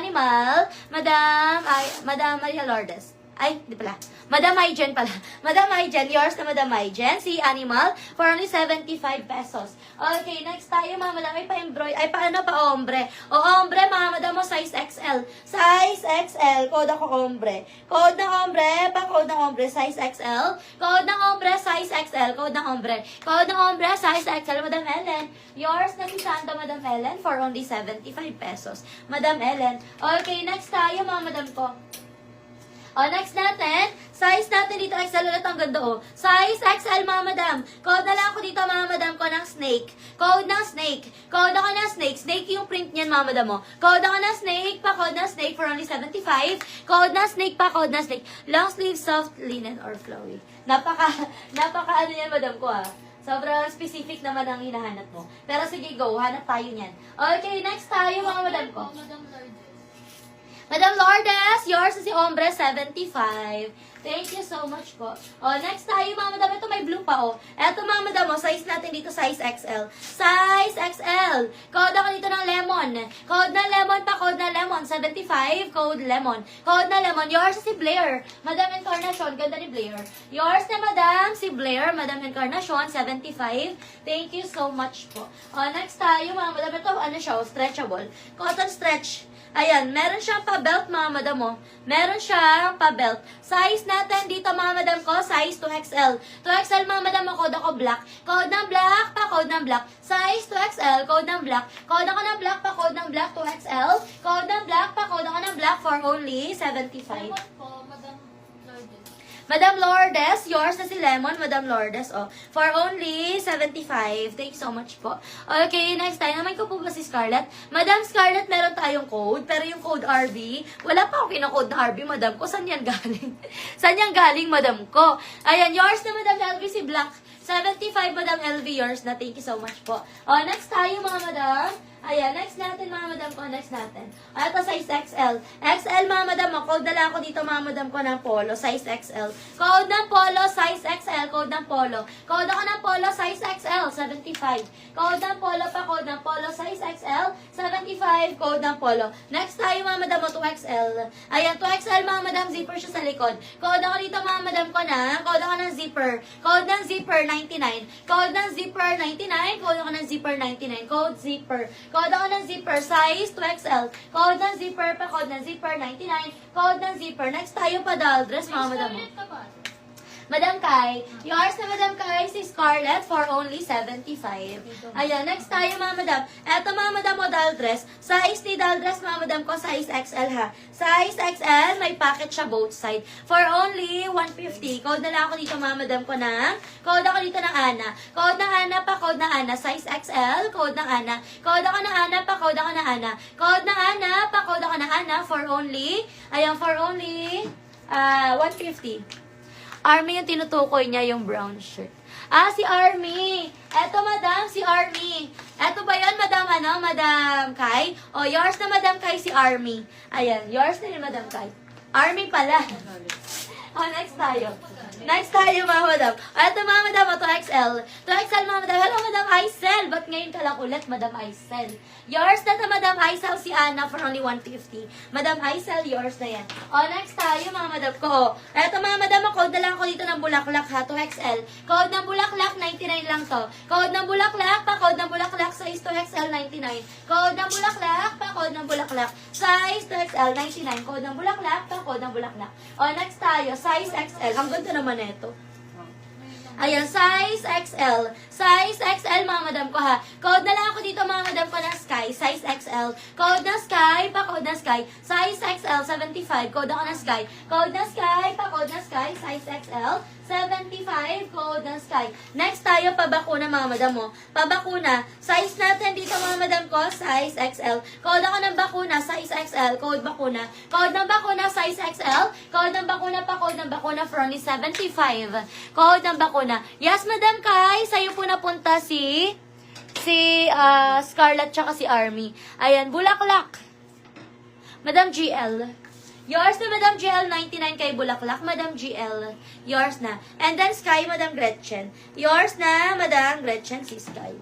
Animal, Madam Maria Lourdes. Ay, di pala. Madam Hygen pala. Madam Hygen, yours na Madam Hygen. Si Animal, for only 75 pesos. Okay, next tayo, mga madam. Ay, pa-embroidery. Ay, ombre. O, ombre, mga madam mo, size XL. Size XL. Code ako ombre. Code ng ombre, pa-code ng ombre, size XL. Code ng ombre, size XL. Code ng ombre. Code ng ombre, size XL. Madam Ellen, yours na si Santa, Madam Ellen, for only 75 pesos. Madam Ellen. Okay, next tayo, mga madam ko. O, next natin, size natin dito, XL ulit, ang ganda o. Size XL, mga madam. Code na lang ako dito, mga madam ko, ng snake. Code ng snake. Code ako ng snake. Snake yung print niyan, mga madam mo. Code ako ng snake, pa-code ng snake for only 75. Code ng snake, pa-code ng snake. Long sleeve, soft linen, or flowy. Napaka ano yan, madam ko ah. Sobrang specific naman ang hinahanap mo. Pero sige, go. Hanap tayo niyan. Okay, next tayo, mga madam ko. Madam Lourdes, yours is si Ombre, 75. Thank you so much po. O, next tayo, mga madam. Ito may blue pa, o. Ito, mga madam, o. Size natin dito, size XL. Size XL. Code ako dito ng lemon. Code na lemon pa, code na lemon. 75, code lemon. Code na lemon. Yours is si Blair. Madam Encarnacion, ganda ni Blair. Yours na, madam, si Blair. Madam Encarnacion, 75. Thank you so much po. O, next tayo, mga madam. Ito, ano siya, o, stretchable. Cotton stretch. Ayan, meron siyang pa-belt, mga madam mo. Meron siyang pa-belt. Size natin dito, mga madam ko, size 2XL. 2XL, mga madam mo, code ako black. Code ng black, pa-code ng black. Size 2XL, code ng black. Code ako ng black, pa-code ng black, 2XL. Code ng black, pa-code ako ng black for only 75. Madam Lourdes, yours na si Lemon, Madam Lourdes, oh. For only 75. Thank you so much po. Okay, next time. Naman ko po ba si Scarlett? Madam Scarlett, meron tayong code, pero yung code RB, wala pa ako kinakode na RB, madam ko. Saan yan galing? Saan yan galing, madam ko? Ayan, yours na Madam LV, si Black. 75, Madam LV, yours na. Thank you so much po. Oh, next tayo, mga madam. Ayan, next natin, mga madam ko, next natin. Ito, size XL. XL, mga madam mo. Code na lang ako dito, mga madam ko, ng polo, size XL. Code ng polo, size XL. Code ng polo. Code ako ng polo, size XL, 75. Code ng polo pa, code ng polo, size XL, 75. Code ng polo. Next tayo, mga madam mo, 2XL. Ayan, 2XL, mga madam, zipper siya sa likod. Code ako dito, mga madam ko na. Code ako ng zipper. Code ng zipper, 99. Code ng zipper, 99. Code ako ng zipper, 99. Code zipper. Code ako ng zipper, size 2XL. Code ng zipper pa, code ng zipper, 99. Code ng zipper. Next tayo pa, doll dress, mga madam mo. Madam Kai, yours na Madam Kai, si Scarlett for only 75. Ayan, next tayo, mga madam. Eto, mga madam mo, doll dress. Size ni doll dress, mga madam ko, size XL ha. Size XL, may pocket siya both side. For only 150. Code na lang ako dito, mga madam ko na. Code ako dito ng Ana. Code ng Ana pa, code ng Ana. Size XL, code ng Ana. Code ako ng Ana pa, code ako ng Ana. Code ng Ana pa, code ako ng Ana for only, ayan, for only 150. Army yung tinutukoy niya, yung brown shirt. Ah, si Army. Eto, madam, si Army. Eto ba yan, madam, Madam Kai? O, yours na, Madam Kai, si Army. Ayan, yours na ni Madam Kai. Army pala. O, next tayo. Next tayo, mga madam. Eto, mga madam, 2XL. 2XL, mga madam. Hello, Madam Aisel. Ba't ngayon ka lang ulit, Madam Aisel? Yours na Madam Aisel, si Anna, for only 150. Madam Aisel, yours na yan. O, next tayo, mga madam ko. Eto, mga madam, code na lang ako dito ng bulaklak, ha, 2XL. Code ng bulaklak, 99 lang to. Code ng bulaklak, pa, code ng bulaklak, size 2XL, 99. Code ng bulaklak, pa, code ng bulaklak, size 2XL, 99. Code ng bulaklak, pa, code ng bulaklak. O, next tayo, size XL. Ang ganda naman ito. Ayan, size XL. Size XL, mga madam ko ha. Code na lang ako dito, mga madam ko ng Sky. Size XL. Code na Sky, pa code na Sky. Size XL, 75. Code ako ng Sky. Code na Sky, pa code na Sky. Size XL, 75. Code na Sky. Next tayo, pabakuna, mga madam mo. Pabakuna. Size natin dito, mga madam ko, size XL. Code ako ng bakuna, size XL. Code bakuna. Code ng bakuna, size XL. Code ng bakuna pa, code ng bakuna for only 75. Code ng bakuna. Yes, Madam Kai, sa'yo po napunta si Scarlett tsaka si Army. Ayan, bulaklak. Madam GL. Yours na, Madam GL, 99 kay bulaklak. Madam GL, yours na. And then Sky, Madam Gretchen. Yours na, Madam Gretchen, si Sky.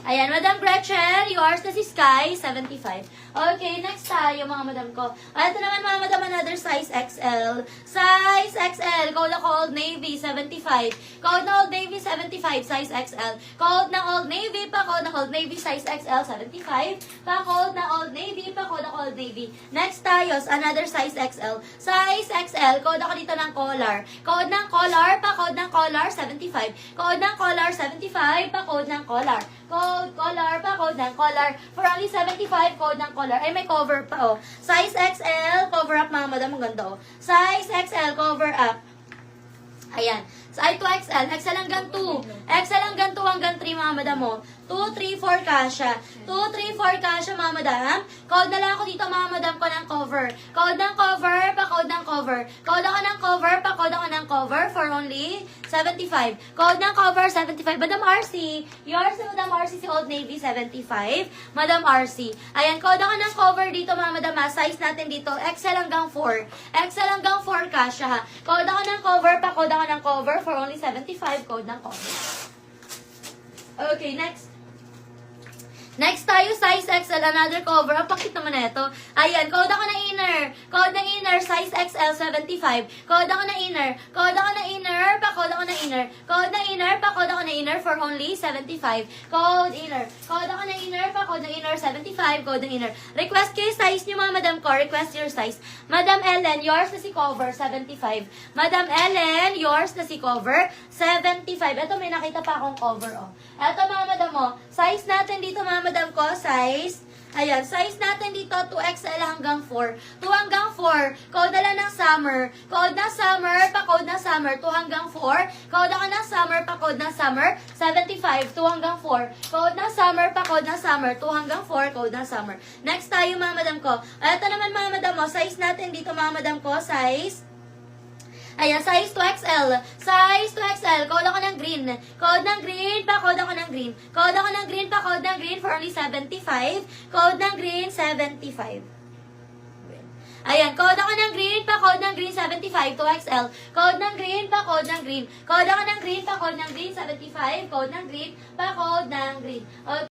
Ayan, Madam Gretchen, yours na si Sky, 75. Okay, next tayo mga madam ko. Ito naman mga madam, another size XL. Size XL, code ako Old Navy, 75. Code na Old Navy, 75, size XL. Code ng Old Navy, pa-code ng Old Navy, size XL, 75. Pa-code ng Old Navy, pa-code ng Old Navy. Next tayo, another size XL. Size XL, code ako dito ng collar. Code ng collar, pa-code ng collar, 75. Code ng collar, 75, pa-code ng collar. Code, collar, pa-code ng collar. For only 75, code ng collar. Ay, may cover pa, oh. Size XL, cover up, mga madam. Ang ganda, oh. Size XL, cover up. Ayan. Size 2XL, XL hanggang 2. XL hanggang 2 hanggang 3, mga madam, oh. 2, 3, 4 kasha. 2, 3, 4 kasha, mga madam. Code na lang ako dito, mga madam ko ng cover. Code ng cover, pa-code ng cover. Code ako ng cover, pa-code ako ng cover for only 75. Code ng cover, 75. Madam RC, yours na Madam RC, si Old Navy, 75. Madam RC. Ayan, code ako ng cover dito, mga madam, ha. Size natin dito, XL hanggang 4. XL hanggang 4 kasha, ha. Code ako ng cover, pa-code ako ng cover for only 75. Code ng cover. Okay, next. Next tayo, size XL, another cover. Ang pakit naman na ito. Ayan, code ako na inner. Code ng inner, size XL, 75. Code ako na inner. Code ako na inner, pa-code ako na inner. Code na inner, pa-code ako na inner for only 75. Code inner. Code ako na inner, pa-code na inner, 75. Code ng inner. Request kayo size niyo, mga madam ko. Request your size. Madam Ellen, yours na si cover, 75. Madam Ellen, yours na si cover, 75. Ito, may nakita pa akong cover, oh. Ito, mga madam, oh. Size natin dito, mga madam ko, size. Ayan, size natin dito, 2XL hanggang 4. 2 hanggang 4. Code na lang ng summer. Code ng summer, pa-code ng summer, 2 hanggang 4. Code ako ng summer, pa-code ng summer, 75. 2 hanggang 4. Code ng summer, pa-code ng summer, 2 hanggang 4. Code ng summer. Next tayo, mga madam ko. Ito naman, mga madam mo, size natin dito, mga madam ko, size. Ayan, size 2XL. Size 2XL. Code ako ng green. Code ng green, pa-code ako ng green. Code ako ng green, pa-code ng green for only 75. Code ng green, 75. Ayan, code ako ng green, pa-code ng green, 75, 2XL. Code ng green, pa-code ng green. Code ako ng green, pa-code ng green, 75. Code ng green, pa-code ng green. Okay.